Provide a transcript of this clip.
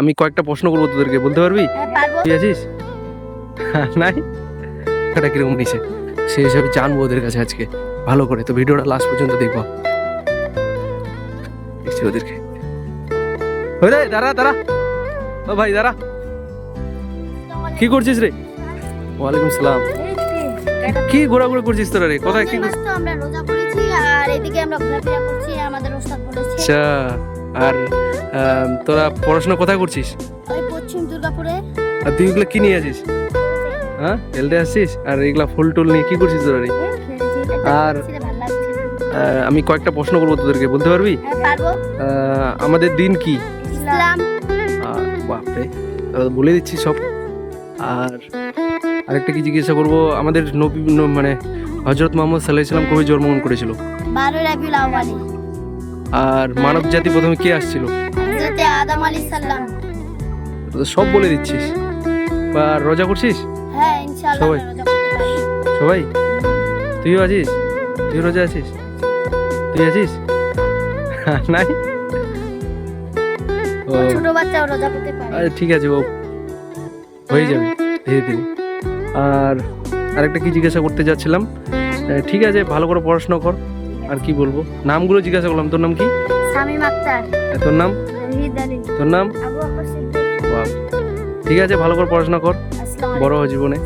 আমি কয়েকটা প্রশ্ন করবো তোদেরকে, বলতে পারবি? হ্যাঁ পারবো। তুই আছিস? নাই, এটা কিরকম নিছে সেই হিসাবে জানবো ওদের কাছে আজকে ভালো করে। তো ভিডিওটা লাস্ট পর্যন্ত দেখবো। দেখছি ওদেরকে। ওই রে, দাঁড়া দাঁড়া, ও ভাই দাঁড়া, কি করছিস রে? ওয়ালাইকুম সালাম। কি ঘোরাঘুরি করছিস তোরা রে? কোথায় কি? তো আমরা রোজা করেছি আর এদিকে আমরা ঘোরাফেরা করছি, আমাদের ওস্তাদ বলেছে। আচ্ছা, আর তোরা পড়াশোনা কোথায় করছিস? ওই পশ্চিম দুর্গাপুরে। আর তুই এগুলো কি নিয়ে আছিস? হ্যাঁ, খেলতে আসছিস? আর এগুলা ফুল টুল নিয়ে কি করছিস তোরা রে? আর আমি কয়েকটা প্রশ্ন করবো তোদেরকে, বলতে পারবি? হ্যাঁ পারবো। আমাদের দিন কি? ইসলাম। বাপরে, তাহলে বলে দিচ্ছি সব। আর আরেকটা কি জিজ্ঞাসা করবো, আমাদের নবী মানে হযরত মুহাম্মদ সাল্লাল্লাহু আলাইহি সাল্লাম কবে জন্মগ্রহণ করেছিল? 12 রাবিউল আউয়াল। আর মানব জাতি প্রথমে কে আসছিল? হযরত আদম আলাইহিস সালাম। তো সব বলে দিচ্ছিস। আর রোজা করছিস হ্যাঁ ইনশাআল্লাহ সবাই? আমরা রোজা করতে পারি। সবাই? তুইও আছিস? তুই রোজা আছিস? তুই আছিস? নাই, ও ছোট বাচ্চাও রোজা করতে পারে। আরে ঠিক আছে, ও হয়ে যাবে ধীরে ধীরে। আর আরেকটা কি জিজ্ঞাসা করতে যাচ্ছিলাম, ঠিক আছে ভালো করে পড়াশোনা কর। আর কি বলবো, নামগুলো জিজ্ঞাসা করলাম। তোর নাম কি? শামীম আক্তার। তোর নাম? রহিদ আলী। তোর নাম? আবু বকর সিদ্দিক। বাহ, ঠিক আছে ভালো করে পড়াশোনা কর, আসসালামু বড় আলাইকুম। হ জীবনে।